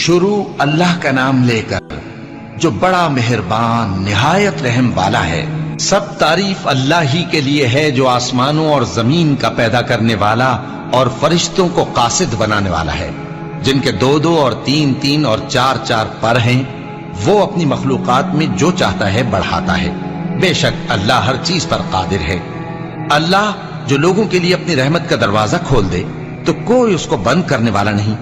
شروع اللہ کا نام لے کر جو بڑا مہربان نہایت رحم والا ہے۔ سب تعریف اللہ ہی کے لیے ہے جو آسمانوں اور زمین کا پیدا کرنے والا اور فرشتوں کو قاصد بنانے والا ہے، جن کے 2 اور 3 اور 4 پر ہیں۔ وہ اپنی مخلوقات میں جو چاہتا ہے بڑھاتا ہے، بے شک اللہ ہر چیز پر قادر ہے۔ اللہ جو لوگوں کے لیے اپنی رحمت کا دروازہ کھول دے تو کوئی اس کو بند کرنے والا نہیں،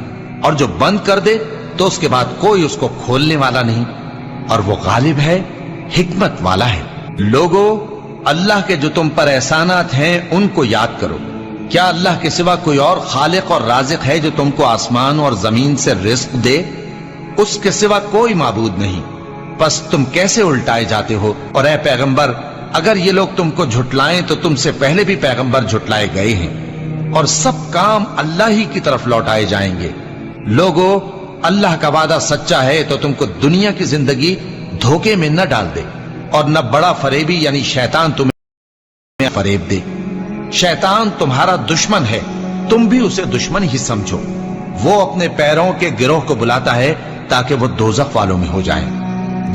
اور جو بند کر دے تو اس کے بعد کوئی اس کو کھولنے والا نہیں، اور وہ غالب ہے، حکمت والا ہے۔ لوگو، اللہ کے جو تم پر احسانات ہیں ان کو یاد کرو۔ کیا اللہ کے سوا کوئی اور خالق اور رازق ہے جو تم کو آسمان اور زمین سے رزق دے؟ اس کے سوا کوئی معبود نہیں، پس تم کیسے الٹائے جاتے ہو؟ اور اے پیغمبر، اگر یہ لوگ تم کو جھٹلائیں تو تم سے پہلے بھی پیغمبر جھٹلائے گئے ہیں، اور سب کام اللہ ہی کی طرف لوٹائے جائیں گے۔ لوگو، اللہ کا وعدہ سچا ہے تو تم کو دنیا کی زندگی دھوکے میں نہ ڈال دے، اور نہ بڑا فریبی یعنی شیطان تمہیں فریب دے۔ شیطان تمہارا دشمن ہے، تم بھی اسے دشمن ہی سمجھو۔ وہ اپنے پیروں کے گروہ کو بلاتا ہے تاکہ وہ دوزخ والوں میں ہو جائیں۔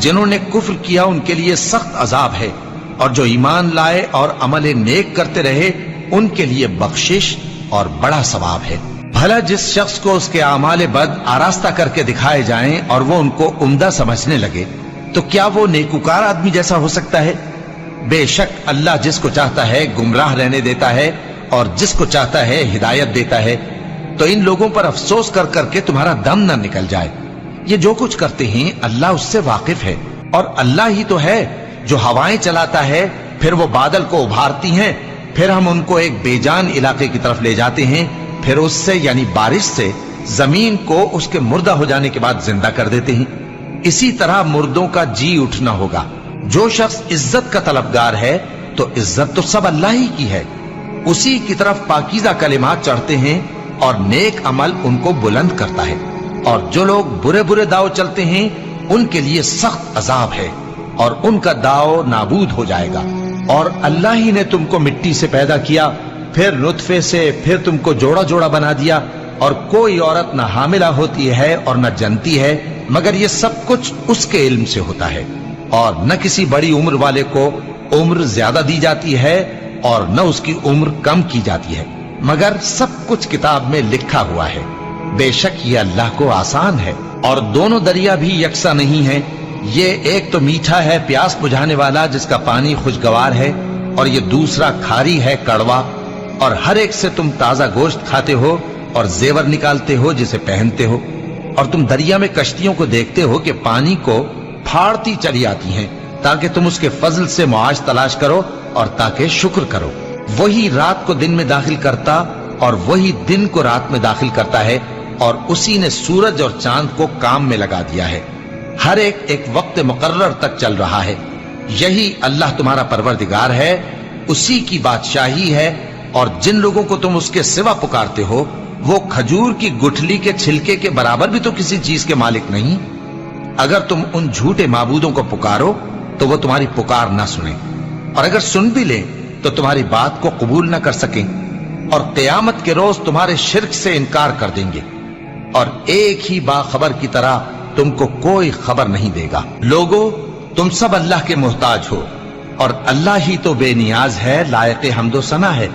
جنہوں نے کفر کیا ان کے لیے سخت عذاب ہے، اور جو ایمان لائے اور عمل نیک کرتے رہے ان کے لیے بخشش اور بڑا ثواب ہے۔ بھلا جس شخص کو اس کے اعمال بد آراستہ کر کے دکھائے جائیں اور وہ ان کو عمدہ سمجھنے لگے تو کیا وہ نیکوکار آدمی جیسا ہو سکتا ہے؟ بے شک اللہ جس کو چاہتا ہے گمراہ رہنے دیتا ہے اور جس کو چاہتا ہے ہدایت دیتا ہے۔ تو ان لوگوں پر افسوس کر کر کے تمہارا دم نہ نکل جائے۔ یہ جو کچھ کرتے ہیں اللہ اس سے واقف ہے، اور اللہ ہی تو ہے جو ہوائیں چلاتا ہے، پھر وہ بادل کو ابھارتی ہیں، پھر ہم ان کو ایک بے جان علاقے کی طرف لے جاتے ہیں، پھر اس سے یعنی بارش سے زمین کو اس کے مردہ ہو جانے کے بعد زندہ کر دیتے ہیں۔ اسی طرح مردوں کا جی اٹھنا ہوگا۔ جو شخص عزت کا طلبگار ہے تو عزت تو سب اللہ ہی کی ہے، اسی کی طرف پاکیزہ کلمات چڑھتے ہیں اور نیک عمل ان کو بلند کرتا ہے۔ اور جو لوگ برے برے داؤ چلتے ہیں ان کے لیے سخت عذاب ہے، اور ان کا داؤ نابود ہو جائے گا۔ اور اللہ ہی نے تم کو مٹی سے پیدا کیا، پھر نطفے سے، پھر تم کو جوڑا جوڑا بنا دیا، اور کوئی عورت نہ حاملہ ہوتی ہے اور نہ جنتی ہے، مگر یہ سب کچھ اس کے علم سے ہوتا ہے۔ اور نہ کسی بڑی عمر والے کو عمر زیادہ دی جاتی ہے اور نہ اس کی عمر کم کی جاتی ہے، مگر سب کچھ کتاب میں لکھا ہوا ہے۔ بے شک یہ اللہ کو آسان ہے۔ اور دونوں دریا بھی یکساں نہیں ہیں، یہ ایک تو میٹھا ہے پیاس بجھانے والا جس کا پانی خوشگوار ہے، اور یہ دوسرا کھاری ہے کڑوا۔ اور ہر ایک سے تم تازہ گوشت کھاتے ہو اور زیور نکالتے ہو جسے پہنتے ہو، اور تم دریا میں کشتیوں کو دیکھتے ہو کہ پانی کو پھاڑتی چلی آتی ہیں تاکہ تم اس کے فضل سے معاش تلاش کرو اور تاکہ شکر کرو۔ وہی رات کو دن میں داخل کرتا اور وہی دن کو رات میں داخل کرتا ہے، اور اسی نے سورج اور چاند کو کام میں لگا دیا ہے، ہر ایک وقت مقرر تک چل رہا ہے۔ یہی اللہ تمہارا پروردگار ہے، اسی کی بادشاہی ہے۔ اور جن لوگوں کو تم اس کے سوا پکارتے ہو وہ کھجور کی گٹھلی کے چھلکے کے برابر بھی تو کسی چیز کے مالک نہیں۔ اگر تم ان جھوٹے معبودوں کو پکارو تو وہ تمہاری پکار نہ سنیں، اور اگر سن بھی لیں تو تمہاری بات کو قبول نہ کر سکیں، اور قیامت کے روز تمہارے شرک سے انکار کر دیں گے، اور ایک ہی باخبر کی طرح تم کو کوئی خبر نہیں دے گا۔ لوگو، تم سب اللہ کے محتاج ہو، اور اللہ ہی تو بے نیاز ہے، لائق حمد و ثنا ہے۔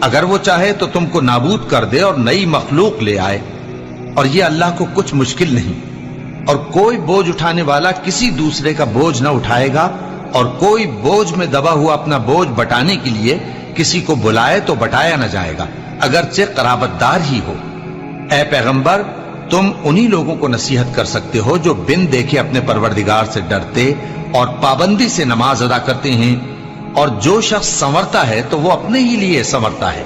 اگر وہ چاہے تو تم کو نابود کر دے اور نئی مخلوق لے آئے، اور یہ اللہ کو کچھ مشکل نہیں۔ اور کوئی بوجھ اٹھانے والا کسی دوسرے کا بوجھ نہ اٹھائے گا، اور کوئی بوجھ میں دبا ہوا اپنا بوجھ بٹانے کے لیے کسی کو بلائے تو بٹایا نہ جائے گا، اگرچہ قرابت دار ہی ہو۔ اے پیغمبر، تم انہی لوگوں کو نصیحت کر سکتے ہو جو بن دیکھے اپنے پروردگار سے ڈرتے اور پابندی سے نماز ادا کرتے ہیں، اور جو شخص سنورتا ہے تو وہ اپنے ہی لیے سنورتا ہے،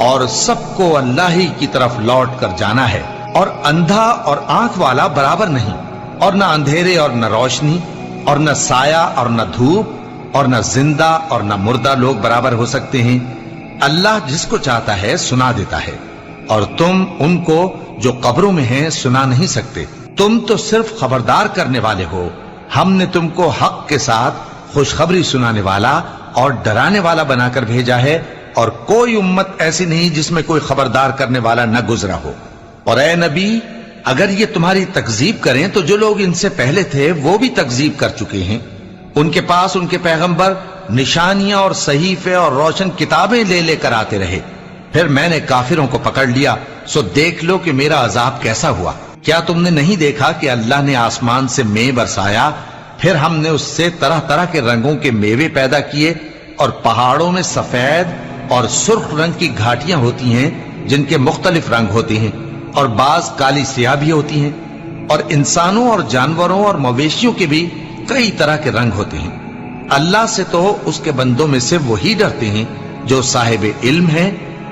اور سب کو اللہ ہی کی طرف لوٹ کر جانا ہے۔ اور اندھا اور آنکھ والا برابر نہیں، اور نہ اندھیرے اور نہ روشنی، اور نہ سایہ اور نہ دھوپ، اور نہ زندہ اور نہ مردہ لوگ برابر ہو سکتے ہیں۔ اللہ جس کو چاہتا ہے سنا دیتا ہے، اور تم ان کو جو قبروں میں ہیں سنا نہیں سکتے۔ تم تو صرف خبردار کرنے والے ہو، ہم نے تم کو حق کے ساتھ خوشخبری سنانے والا اور ڈرانے والا بنا کر بھیجا ہے، اور کوئی امت ایسی نہیں جس میں کوئی خبردار کرنے والا نہ گزرا ہو۔ اور اے نبی، اگر یہ تمہاری تکذیب کریں تو جو لوگ ان سے پہلے تھے وہ بھی تکذیب کر چکے ہیں. ان کے پاس ان کے پیغمبر نشانیاں اور صحیفے اور روشن کتابیں لے لے کر آتے رہے. پھر میں نے کافروں کو پکڑ لیا، سو دیکھ لو کہ میرا عذاب کیسا ہوا. کیا تم نے نہیں دیکھا کہ اللہ نے آسمان سے مے برسایا، پھر ہم نے اس سے طرح طرح کے رنگوں کے میوے پیدا کیے، اور پہاڑوں میں سفید اور سرخ رنگ کی گھاٹیاں ہوتی ہیں جن کے مختلف رنگ ہوتے ہیں، اور بعض کالی سیاہ بھی ہوتی ہیں، اور انسانوں اور جانوروں اور مویشیوں کے بھی کئی طرح کے رنگ ہوتے ہیں. اللہ سے تو اس کے بندوں میں سے وہی ڈرتے ہیں جو صاحب علم ہے.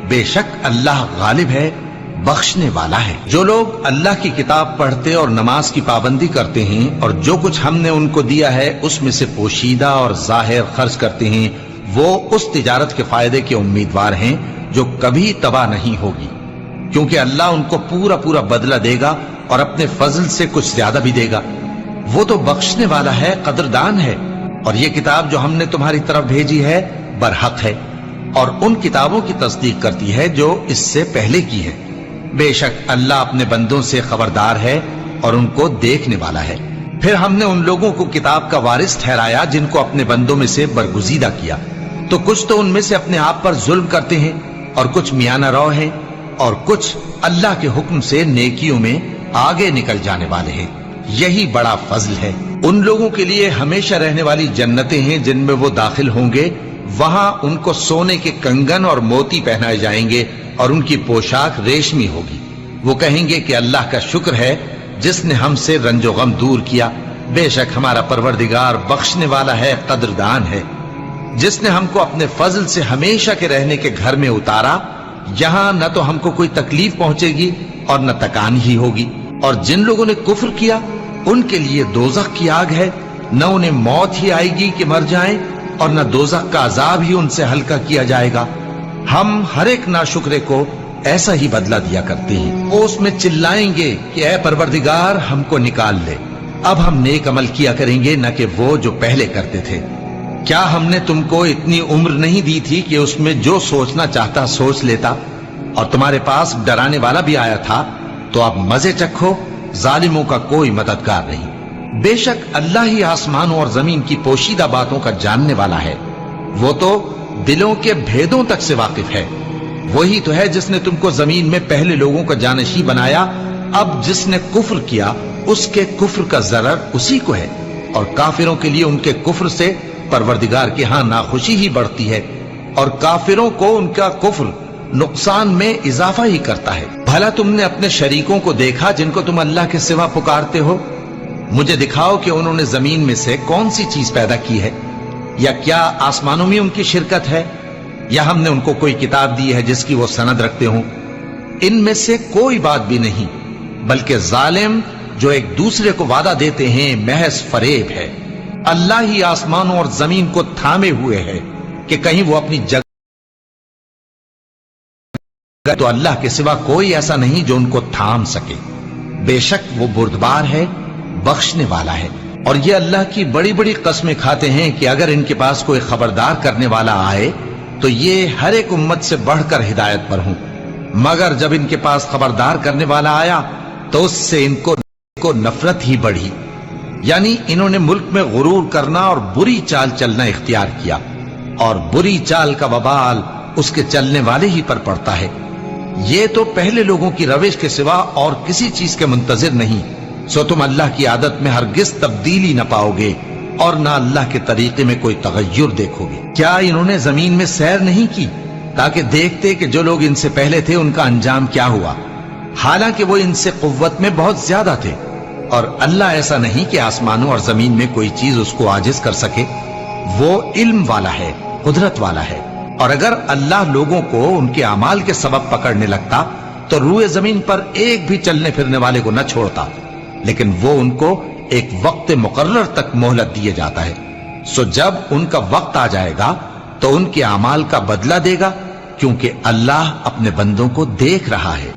بے شک اللہ غالب ہے، بخشنے والا ہے. جو لوگ اللہ کی کتاب پڑھتے اور نماز کی پابندی کرتے ہیں اور جو کچھ ہم نے ان کو دیا ہے اس میں سے پوشیدہ اور ظاہر خرچ کرتے ہیں، وہ اس تجارت کے فائدے کے امیدوار ہیں جو کبھی تباہ نہیں ہوگی، کیونکہ اللہ ان کو پورا پورا بدلہ دے گا اور اپنے فضل سے کچھ زیادہ بھی دے گا. وہ تو بخشنے والا ہے، قدردان ہے. اور یہ کتاب جو ہم نے تمہاری طرف بھیجی ہے برحق ہے، اور ان کتابوں کی تصدیق کرتی ہے جو اس سے پہلے کی ہے. بے شک اللہ اپنے بندوں سے خبردار ہے اور ان کو دیکھنے والا ہے. پھر ہم نے ان لوگوں کو کتاب کا وارث ٹھہرایا جن کو اپنے بندوں میں سے برگزیدہ کیا. تو کچھ تو ان میں سے اپنے آپ پر ظلم کرتے ہیں اور کچھ میانہ رو ہیں، اور کچھ اللہ کے حکم سے نیکیوں میں آگے نکل جانے والے ہیں. یہی بڑا فضل ہے. ان لوگوں کے لیے ہمیشہ رہنے والی جنتیں ہیں جن میں وہ داخل ہوں گے. وہاں ان کو سونے کے کنگن اور موتی پہنائے جائیں گے اور ان کی پوشاک ریشمی ہوگی. وہ کہیں گے کہ اللہ کا شکر ہے جس نے ہم سے رنج و غم دور کیا. بے شک ہمارا پروردگار بخشنے والا ہے، قدردان ہے. جس نے ہم کو اپنے فضل سے ہمیشہ کے رہنے کے گھر میں اتارا، یہاں نہ تو ہم کو کوئی تکلیف پہنچے گی اور نہ تکان ہی ہوگی. اور جن لوگوں نے کفر کیا ان کے لیے دوزخ کی آگ ہے، نہ انہیں موت ہی آئے گی کہ مر جائیں، اور نہ دوزخ کا عذاب ہی ان سے ہلکا کیا جائے گا. ہم ہر ایک ناشکرے کو ایسا ہی بدلہ دیا کرتے ہیں. وہ اس میں چلائیں گے کہ اے پروردگار ہم کو نکال لے، اب ہم نیک عمل کیا کریں گے نہ کہ وہ جو پہلے کرتے تھے. کیا ہم نے تم کو اتنی عمر نہیں دی تھی کہ اس میں جو سوچنا چاہتا سوچ لیتا؟ اور تمہارے پاس ڈرانے والا بھی آیا تھا، تو اب مزے چکھو، ظالموں کا کوئی مددگار نہیں. بے شک اللہ ہی آسمانوں اور زمین کی پوشیدہ باتوں کا جاننے والا ہے. وہ تو دلوں کے بھیدوں تک سے واقف ہے. وہی تو ہے جس نے تم کو زمین میں پہلے لوگوں کا جانشین بنایا. اب جس نے کفر کیا اس کے کفر کا ضرر اسی کو ہے، اور کافروں کے لیے ان کے کفر سے پروردگار کے ہاں ناخوشی ہی بڑھتی ہے، اور کافروں کو ان کا کفر نقصان میں اضافہ ہی کرتا ہے. بھلا تم نے اپنے شریکوں کو دیکھا جن کو تم اللہ کے سوا پکارتے ہو؟ مجھے دکھاؤ کہ انہوں نے زمین میں سے کون سی چیز پیدا کی ہے، یا کیا آسمانوں میں ان کی شرکت ہے، یا ہم نے ان کو کوئی کتاب دی ہے جس کی وہ سند رکھتے ہوں؟ ان میں سے کوئی بات بھی نہیں، بلکہ ظالم جو ایک دوسرے کو وعدہ دیتے ہیں محض فریب ہے. اللہ ہی آسمانوں اور زمین کو تھامے ہوئے ہے کہ کہیں وہ اپنی جگہ، تو اللہ کے سوا کوئی ایسا نہیں جو ان کو تھام سکے. بے شک وہ بردبار ہے، بخشنے والا ہے. اور یہ اللہ کی بڑی بڑی قسمیں کھاتے ہیں کہ اگر ان کے پاس کوئی خبردار کرنے والا آئے تو یہ ہر ایک امت سے بڑھ کر ہدایت پر ہوں، مگر جب ان کے پاس خبردار کرنے والا آیا تو اس سے ان کو نفرت ہی بڑھی. یعنی انہوں نے ملک میں غرور کرنا اور بری چال چلنا اختیار کیا، اور بری چال کا وبال اس کے چلنے والے ہی پر پڑتا ہے. یہ تو پہلے لوگوں کی روش کے سوا اور کسی چیز کے منتظر نہیں، سو تم اللہ کی عادت میں ہرگز تبدیلی نہ پاؤ گے اور نہ اللہ کے طریقے میں کوئی تغیر دیکھو گے. کیا انہوں نے زمین میں سیر نہیں کی تاکہ دیکھتے کہ جو لوگ ان سے پہلے تھے ان کا انجام کیا ہوا، حالانکہ وہ ان سے قوت میں بہت زیادہ تھے. اور اللہ ایسا نہیں کہ آسمانوں اور زمین میں کوئی چیز اس کو عاجز کر سکے. وہ علم والا ہے، قدرت والا ہے. اور اگر اللہ لوگوں کو ان کے اعمال کے سبب پکڑنے لگتا تو روئے زمین پر ایک بھی چلنے پھرنے والے کو نہ چھوڑتا، لیکن وہ ان کو ایک وقت مقرر تک مہلت دیے جاتا ہے. سو جب ان کا وقت آ جائے گا تو ان کے اعمال کا بدلہ دے گا، کیونکہ اللہ اپنے بندوں کو دیکھ رہا ہے.